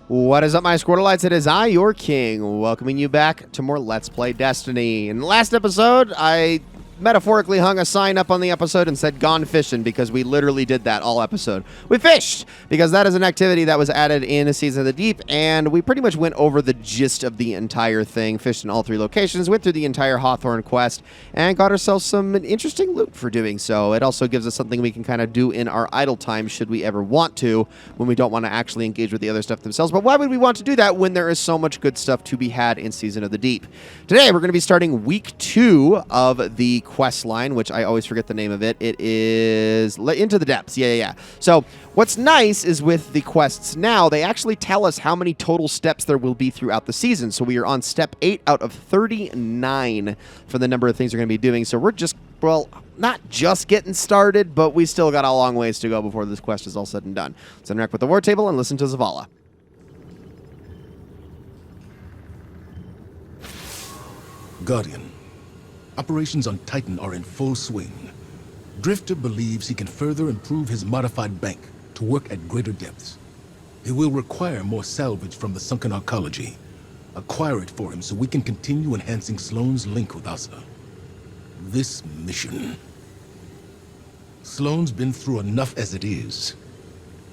What is up, my Squirtleites? It is I, your king, welcoming you back to more Let's Play Destiny. In the last episode, I metaphorically hung a sign up on the episode and said gone fishing because we literally did that all episode. We fished because that is an activity that was added in a Season of the Deep, and we pretty much went over the gist of the entire thing, fished in all 3 locations, went through the entire Hawthorne quest, and got ourselves some interesting loot for doing so. It also gives us something we can kind of do in our idle time should we ever want to, when we don't want to actually engage with the other stuff themselves. But why would we want to do that when there is so much good stuff to be had in Season of the Deep? Today, we're going to be starting week 2 of the quest line, which I always forget the name of it. It is Into the Depths. Yeah. So what's nice is with the quests now, they actually tell us how many total steps there will be throughout the season. So we are on step 8 out of 39 for the number of things we're going to be doing. So we're just, well, not just getting started, but we still got a long ways to go before this quest is all said and done. Let's interact with the war table and listen to Zavala. Guardian, operations on Titan are in full swing. Drifter believes he can further improve his modified bank to work at greater depths. It will require more salvage from the sunken Arcology. Acquire it for him so we can continue enhancing Sloane's link with Asa. This mission... Sloane's been through enough as it is.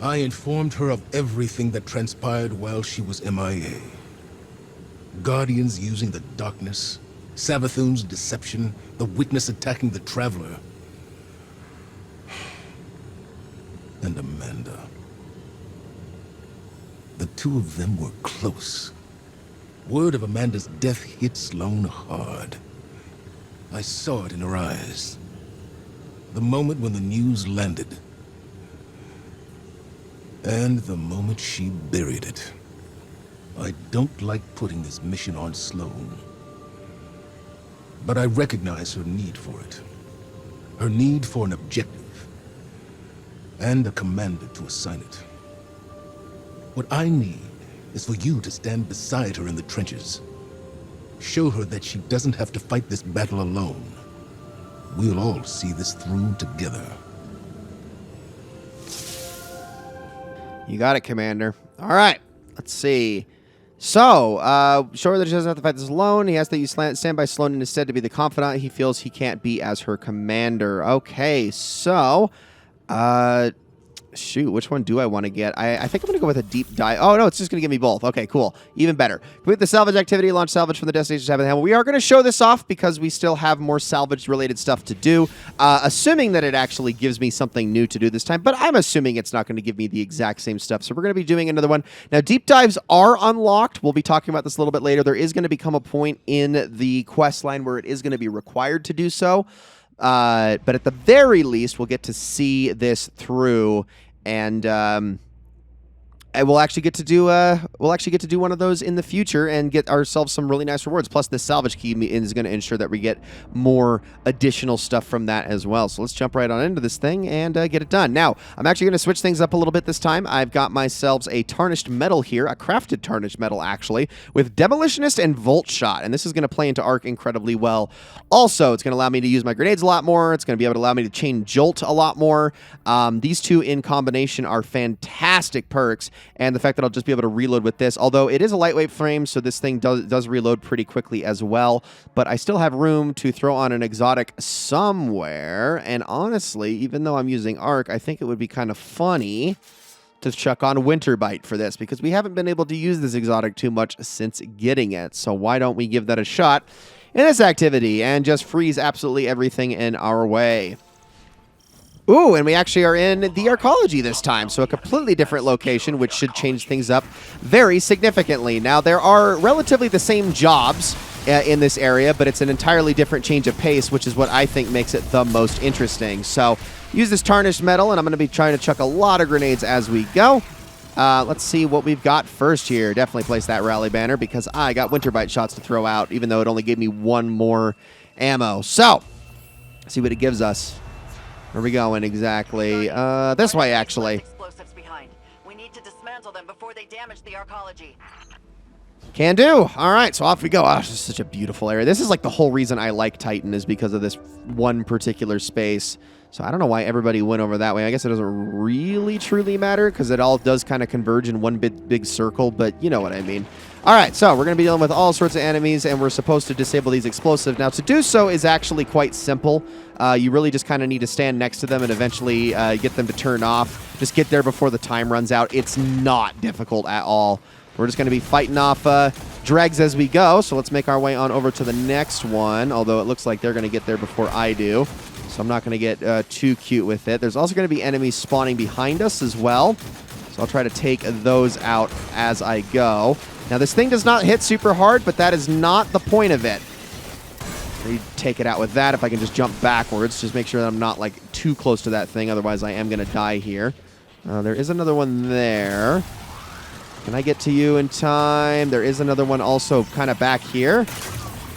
I informed her of everything that transpired while she was MIA. Guardians using the darkness, Savathun's deception, the witness attacking the Traveler. And Amanda. The two of them were close. Word of Amanda's death hit Sloane hard. I saw it in her eyes. The moment when the news landed. And the moment she buried it. I don't like putting this mission on Sloane. But I recognize her need for it. Her need for an objective. And a commander to assign it. What I need is for you to stand beside her in the trenches. Show her that she doesn't have to fight this battle alone. We'll all see this through together. You got it, Commander. All right, let's see. So, show her that she doesn't have to fight this alone. He asks that you stand by Sloane instead to be the confidant he feels he can't be as her commander. Okay, so, shoot, which one do I want to get? I think I'm going to go with a deep dive. Oh, no, it's just going to give me both. Okay, cool. Even better. Complete the salvage activity, launch salvage from the destination tab in the helm. We are going to show this off because we still have more salvage-related stuff to do, assuming that it actually gives me something new to do this time, but I'm assuming it's not going to give me the exact same stuff, so we're going to be doing another one. Now, deep dives are unlocked. We'll be talking about this a little bit later. There is going to become a point in the quest line where it is going to be required to do so. But at the very least, we'll get to see this through, and we'll actually get to do one of those in the future and get ourselves some really nice rewards. Plus, this salvage key is going to ensure that we get more additional stuff from that as well. So let's jump right on into this thing and get it done. Now, I'm actually going to switch things up a little bit this time. I've got myself a tarnished metal here, a crafted tarnished metal actually, with demolitionist and volt shot, and this is going to play into Arc incredibly well. Also, it's going to allow me to use my grenades a lot more. It's going to be able to allow me to chain jolt a lot more. These two in combination are fantastic perks. And the fact that I'll just be able to reload with this, although it is a lightweight frame, so this thing does reload pretty quickly as well. But I still have room to throw on an exotic somewhere. And honestly, even though I'm using Arc, I think it would be kind of funny to chuck on Winterbite for this, because we haven't been able to use this exotic too much since getting it. So why don't we give that a shot in this activity and just freeze absolutely everything in our way. Ooh, and we actually are in the Arcology this time, so a completely different location, which should change things up very significantly. Now, there are relatively the same jobs in this area, but it's an entirely different change of pace, which is what I think makes it the most interesting. So, use this tarnished metal, and I'm going to be trying to chuck a lot of grenades as we go. Let's see what we've got first here. Definitely place that rally banner, because I got Winterbite shots to throw out, even though it only gave me 1 more ammo. So, see what it gives us. Where are we going exactly? This way, actually. Explosives behind. We need to dismantle them before they damage the Arcology. Can do. All right, so off we go. Oh, this is such a beautiful area. This is like the whole reason I like Titan is because of this one particular space. So I don't know why everybody went over that way. I guess it doesn't really truly matter because it all does kind of converge in one big circle, but you know what I mean. All right, so we're going to be dealing with all sorts of enemies, and we're supposed to disable these explosives. Now, to do so is actually quite simple. You really just kind of need to stand next to them and eventually get them to turn off. Just get there before the time runs out. It's not difficult at all. We're just going to be fighting off dregs as we go, so let's make our way on over to the next one, although it looks like they're going to get there before I do. So I'm not going to get too cute with it. There's also going to be enemies spawning behind us as well. So I'll try to take those out as I go. Now, this thing does not hit super hard, but that is not the point of it. You take it out with that. If I can just jump backwards, just make sure that I'm not like too close to that thing. Otherwise, I am going to die here. There is another one there. Can I get to you in time? There is another one also kind of back here.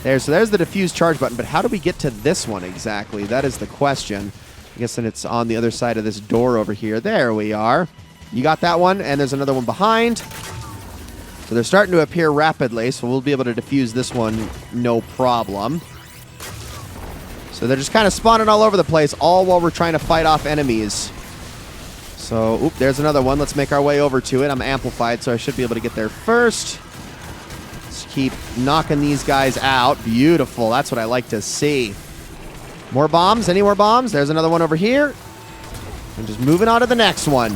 So there's the diffuse charge button, but how do we get to this one exactly? That is the question. I guess then it's on the other side of this door over here. There we are. You got that one, and there's another one behind. So they're starting to appear rapidly, so we'll be able to defuse this one no problem. So they're just kind of spawning all over the place, all while we're trying to fight off enemies. So, oop, there's another one. Let's make our way over to it. I'm amplified, so I should be able to get there first. Let's keep knocking these guys out. Beautiful. That's what I like to see. More bombs? Any more bombs? There's another one over here. And just moving on to the next one.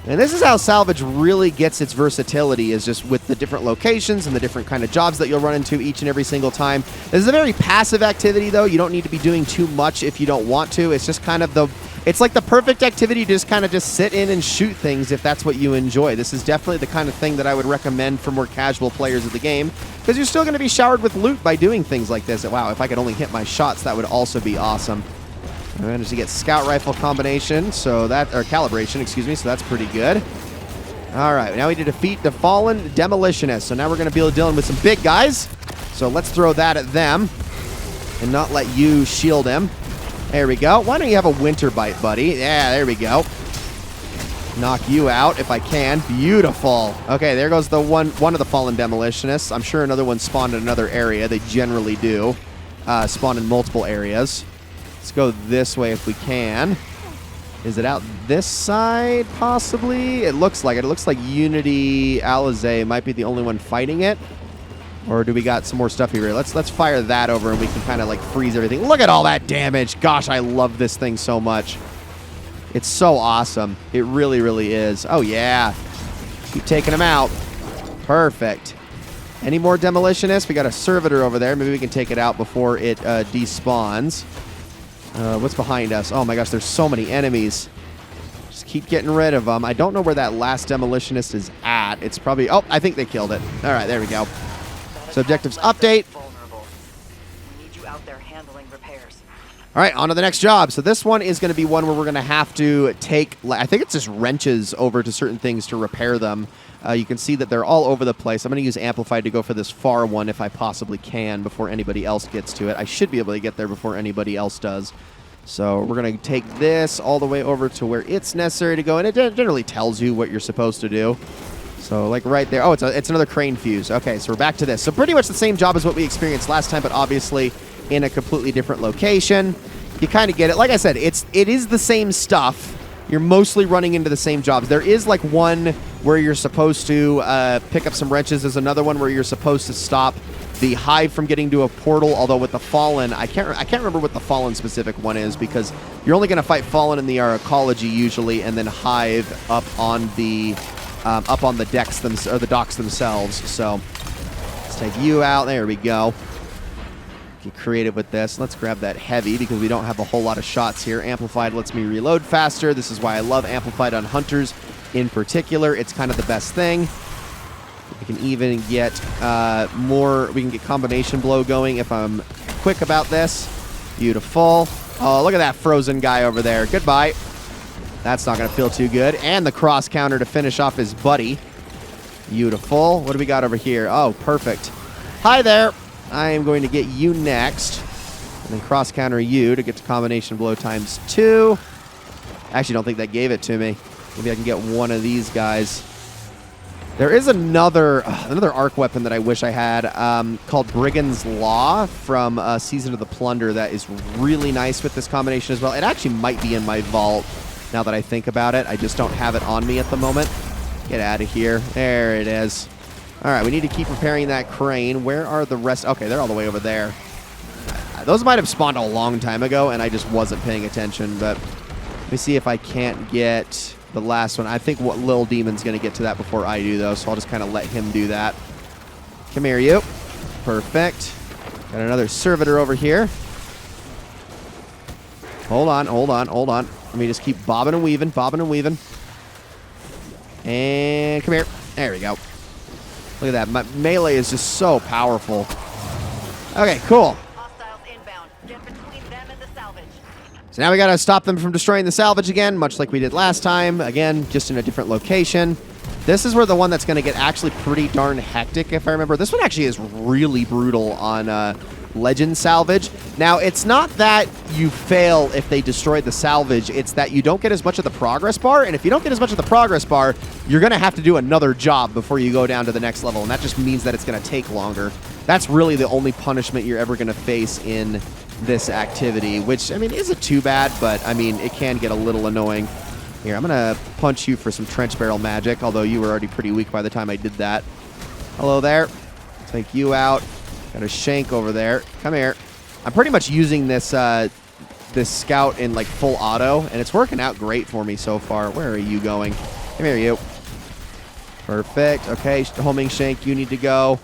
And this is how Salvage really gets its versatility, is just with the different locations and the different kind of jobs that you'll run into each and every single time. This is a very passive activity, though. You don't need to be doing too much if you don't want to. It's just kind of it's like the perfect activity to just kind of just sit in and shoot things if that's what you enjoy. This is definitely the kind of thing that I would recommend for more casual players of the game, because you're still going to be showered with loot by doing things like this. Wow, if I could only hit my shots, that would also be awesome. I managed to get scout rifle combination, or calibration, excuse me, so that's pretty good. All right, now we need to defeat the fallen demolitionist. So now we're going to be dealing with some big guys. So let's throw that at them and not let you shield him. There we go. Why don't you have a winter bite, buddy? Yeah, there we go. Knock you out if I can. Beautiful. Okay, there goes the one of the fallen demolitionists. I'm sure another one spawned in another area. They generally do spawn in multiple areas. Let's go this way if we can. Is it out this side, possibly? It looks like it. It looks like Unity Alizé might be the only one fighting it. Or do we got some more stuff here? Let's fire that over and we can kind of like freeze everything. Look at all that damage. Gosh, I love this thing so much. It's so awesome. It really, really is. Oh, yeah. Keep taking them out. Perfect. Any more demolitionists? We got a servitor over there. Maybe we can take it out before it despawns. What's behind us? Oh, my gosh, there's so many enemies. Just keep getting rid of them. I don't know where that last demolitionist is at. It's probably... Oh, I think they killed it. All right, there we go. So objectives update. All right, on to the next job. So this one is going to be one where we're going to have to take, I think it's just wrenches over to certain things to repair them. You can see that they're all over the place. I'm going to use Amplified to go for this far one if I possibly can before anybody else gets to it. I should be able to get there before anybody else does. So we're going to take this all the way over to where it's necessary to go, and it generally tells you what you're supposed to do. So, like right there. Oh, it's another crane fuse. Okay, so we're back to this. So pretty much the same job as what we experienced last time, but obviously in a completely different location. You kind of get it. Like I said, it is the same stuff. You're mostly running into the same jobs. There is like one where you're supposed to pick up some wrenches. There's another one where you're supposed to stop the hive from getting to a portal. Although with the fallen, I can't remember what the fallen specific one is, because you're only going to fight fallen in the Arcology usually, and then hive up on the decks or the docks themselves. So let's take you out. There we go. Get creative with this. Let's grab that heavy because we don't have a whole lot of shots here. Amplified lets me reload faster. This is why I love Amplified on Hunters in particular. It's kind of the best thing. We can even get we can get combination blow going if I'm quick about this. Beautiful. Oh, look at that frozen guy over there. Goodbye. That's not going to feel too good. And the cross counter to finish off his buddy. Beautiful. What do we got over here? Oh, perfect. Hi there. I am going to get you next. And then cross counter you to get to combination blow times 2. I actually don't think that gave it to me. Maybe I can get one of these guys. There is another arc weapon that I wish I had called Brigand's Law from Season of the Plunder that is really nice with this combination as well. It actually might be in my vault now that I think about it. I just don't have it on me at the moment. Get out of here. There it is. All right, we need to keep repairing that crane. Where are the rest? Okay, they're all the way over there. Those might have spawned a long time ago, and I just wasn't paying attention, but let me see if I can't get the last one. I think Lil Demon's going to get to that before I do, though, so I'll just kind of let him do that. Come here, you. Perfect. Got another servitor over here. Hold on, hold on, hold on. Let me just keep bobbing and weaving, bobbing and weaving. And come here. There we go. Look at that. My melee is just so powerful. Okay, cool. Hostiles inbound. Get between them and the salvage. So now we got to stop them from destroying the salvage again, much like we did last time. Again, just in a different location. This is where the one that's going to get actually pretty darn hectic, if I remember. This one actually is really brutal on Legend Salvage. Now, it's not that you fail if they destroy the salvage. It's that you don't get as much of the progress bar. And if you don't get as much of the progress bar, you're going to have to do another job before you go down to the next level. And that just means that it's going to take longer. That's really the only punishment you're ever going to face in this activity, which, I mean, isn't too bad, but, I mean, it can get a little annoying. Here, I'm going to punch you for some trench barrel magic, although you were already pretty weak by the time I did that. Hello there. Take you out. Got a shank over there. Come here. I'm pretty much using this this scout in like full auto, and it's working out great for me so far. Where are you going? Come here, you. Perfect. Okay, homing shank, you need to go.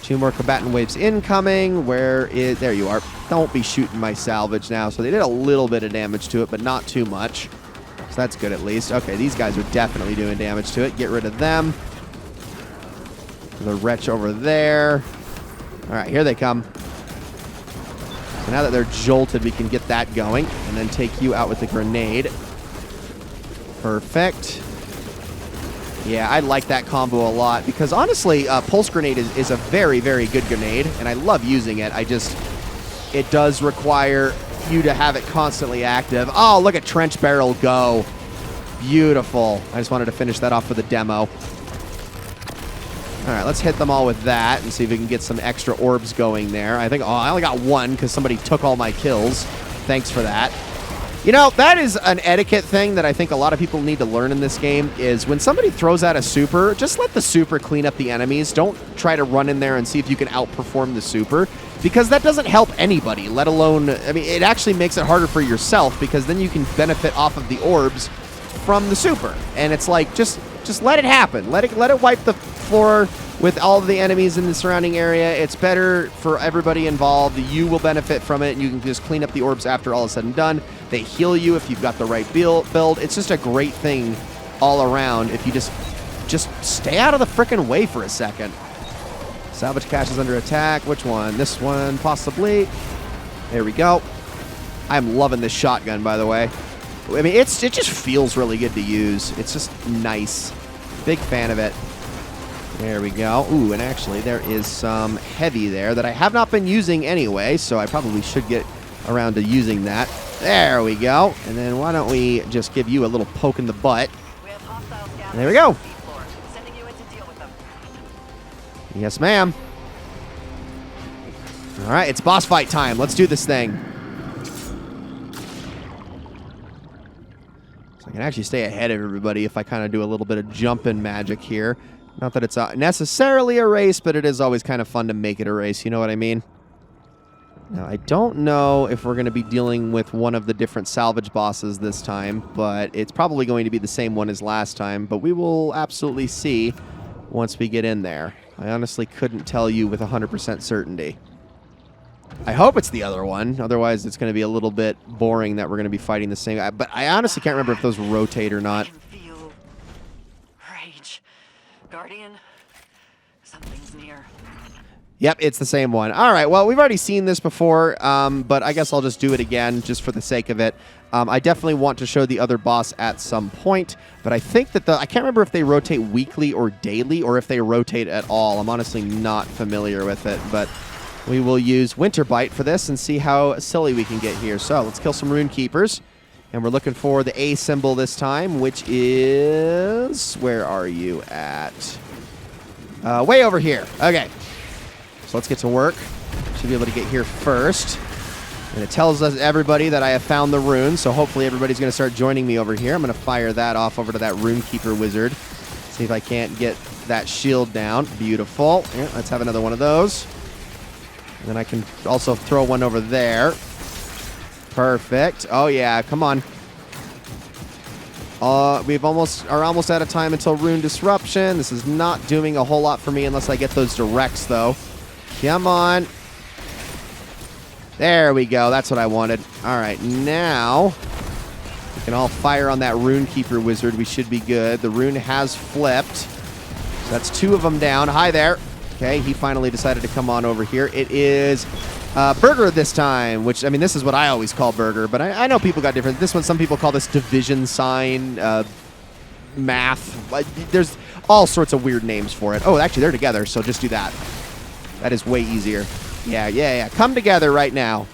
2 more combatant waves incoming. There you are. Don't be shooting my salvage now. So they did a little bit of damage to it, but not too much. So that's good at least. Okay, these guys are definitely doing damage to it. Get rid of them. The wretch over there. All right, here they come. So now that they're jolted, we can get that going and then take you out with the grenade. Perfect. Yeah, I like that combo a lot because honestly, Pulse Grenade is a very, very good grenade, and I love using it. It does require you to have it constantly active. Oh, look at Trench Barrel go. Beautiful. I just wanted to finish that off with a demo. All right, let's hit them all with that and see if we can get some extra orbs going there. I only got 1 because somebody took all my kills. Thanks for that. You know, that is an etiquette thing that I think a lot of people need to learn in this game is when somebody throws out a super, just let the super clean up the enemies. Don't try to run in there and see if you can outperform the super because that doesn't help anybody, let alone, I mean, it actually makes it harder for yourself because then you can benefit off of the orbs from the super. And it's like, just let it happen. Let it wipe the floor with all of the enemies in the surrounding area. It's better for everybody involved. You will benefit from it, and you can just clean up the orbs after all is said and done. They heal you if you've got the right build. It's just a great thing all around if you just stay out of the frickin' way for a second. Salvage cache is under attack. Which one? This one, possibly. There we go. I'm loving this shotgun, by the way. I mean, it just feels really good to use. It's just nice. Big fan of it. There we go. Ooh, and actually there is some heavy there that I have not been using anyway, so I probably should get around to using that. There we go. And then why don't we just give you a little poke in the butt. We have hostiles gathered There we go. on the sea floor. Sending you in to deal with them. Yes, ma'am. All right, it's boss fight time. Let's do this thing. So I can actually stay ahead of everybody if I kind of do a little bit of jumping magic here. Not that it's necessarily a race, but it is always kind of fun to make it a race. You know what I mean? Now, I don't know if we're going to be dealing with one of the different salvage bosses this time, but it's probably going to be the same one as last time. But we will absolutely see once we get in there. I honestly couldn't tell you with 100% certainty. I hope it's the other one. Otherwise, it's going to be a little bit boring that we're going to be fighting the same guy. But I honestly can't remember if those rotate or not. I can feel rage. Guardian, something's near. Yep, it's the same one. All right, well, we've already seen this before, but I guess I'll just do it again just for the sake of it. I definitely want to show the other boss at some point, but I think that I can't remember if they rotate weekly or daily or if they rotate at all. I'm honestly not familiar with it, but we will use Winter Bite for this and see how silly we can get here. So let's kill some Rune Keepers. And we're looking for the A symbol this time, which is... Where are you at? Way over here. Okay. So let's get to work. Should be able to get here first. And it tells us everybody that I have found the rune, so hopefully everybody's going to start joining me over here. I'm going to fire that off over to that Rune Keeper wizard. See if I can't get that shield down. Beautiful. Yeah, let's have another one of those. And then I can also throw one over there. Perfect. Oh, yeah. Come on. We've almost out of time until Rune Disruption. This is not doing a whole lot for me unless I get those directs, though. Come on. There we go. That's what I wanted. All right. Now, we can all fire on that Rune Keeper wizard. We should be good. The rune has flipped. So that's 2 of them down. Hi there. Okay, he finally decided to come on over here. It is Burger this time, which, I mean, this is what I always call Burger, but I know people got different. This one, some people call this division sign, math. There's all sorts of weird names for it. Oh, actually, they're together, so just do that. That is way easier. Yeah. Come together right now.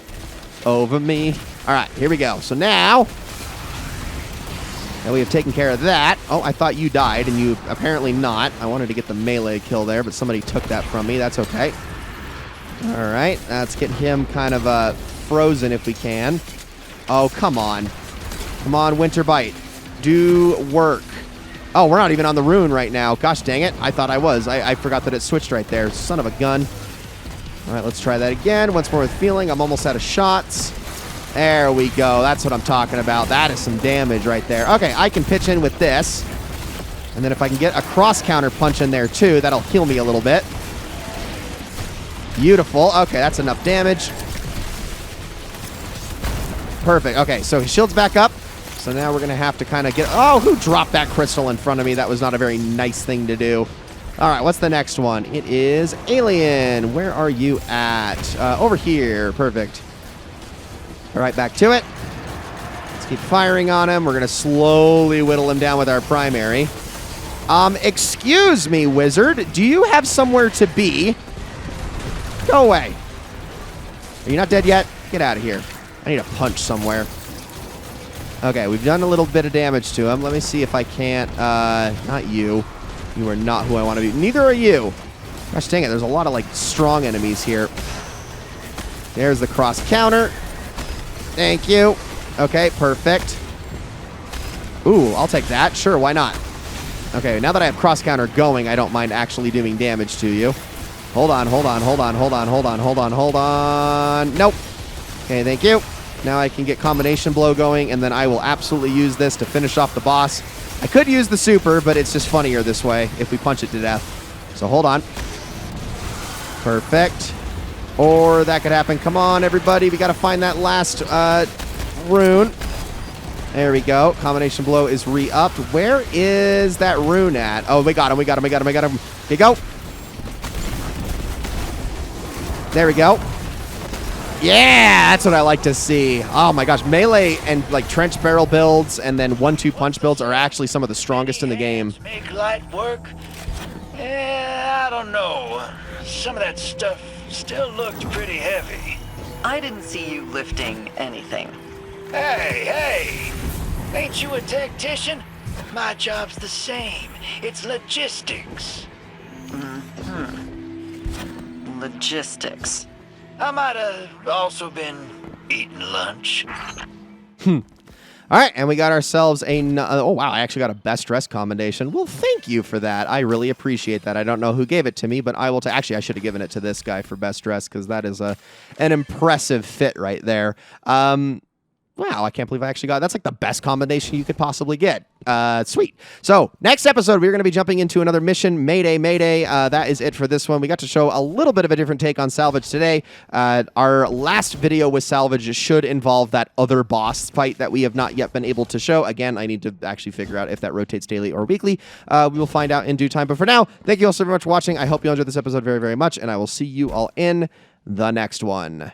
Over me. All right, here we go. So now we have taken care of that. Oh, I thought you died, and you apparently not. I wanted to get the melee kill there, but somebody took that from me. That's okay. All right, let's get him kind of frozen if we can. Oh, come on. Come on, Winter Bite. Do work. Oh, we're not even on the rune right now. Gosh dang it. I thought I was. I forgot that it switched right there. Son of a gun. All right, let's try that again. Once more with feeling. I'm almost out of shots. There we go. That's what I'm talking about. That is some damage right there. Okay, I can pitch in with this. And then if I can get a cross counter punch in there too, that'll heal me a little bit. Beautiful. Okay, that's enough damage. Perfect. Okay, so his shield's back up. So now we're going to have to kind of get... Oh, who dropped that crystal in front of me? That was not a very nice thing to do. All right, what's the next one? It is Alien. Where are you at? Over here. Perfect. All right, back to it. Let's keep firing on him. We're going to slowly whittle him down with our primary. Excuse me, wizard. Do you have somewhere to be? Go away. Are you not dead yet? Get out of here. I need a punch somewhere. Okay, we've done a little bit of damage to him. Let me see if I can't... not you. You are not who I want to be. Neither are you. Gosh dang it, there's a lot of, like, strong enemies here. There's the cross counter. Thank you. Okay, perfect. Ooh, I'll take that. Sure, why not? Okay, now that I have cross counter going, I don't mind actually doing damage to you. Hold on. Nope. Okay, thank you. Now I can get combination blow going, and then I will absolutely use this to finish off the boss. I could use the super, but it's just funnier this way if we punch it to death. So hold on. Perfect. Or that could happen. Come on, everybody. We got to find that last rune. There we go. Combination blow is re-upped. Where is that rune at? Oh, we got him. Okay, go. There we go. Yeah, that's what I like to see. Oh my gosh, melee and like trench barrel builds and then 1-2 punch builds are actually some of the strongest in the game. Make light work? I don't know. Some of that stuff still looked pretty heavy. I didn't see you lifting anything. Hey! Ain't you a tactician? My job's the same. It's logistics. Logistics. I might have also been eating lunch. All right, and we got ourselves a... oh, wow, I actually got a best dress commendation. Well, thank you for that. I really appreciate that. I don't know who gave it to me, but I will... Actually, I should have given it to this guy for best dress because that is an impressive fit right there. Wow, I can't believe I actually got... That's like the best combination you could possibly get. Sweet. So, next episode, we're going to be jumping into another mission. Mayday, Mayday. That is it for this one. We got to show a little bit of a different take on Salvage today. Our last video with Salvage should involve that other boss fight that we have not yet been able to show. Again, I need to actually figure out if that rotates daily or weekly. We will find out in due time. But for now, thank you all so very much for watching. I hope you enjoyed this episode very, very much, and I will see you all in the next one.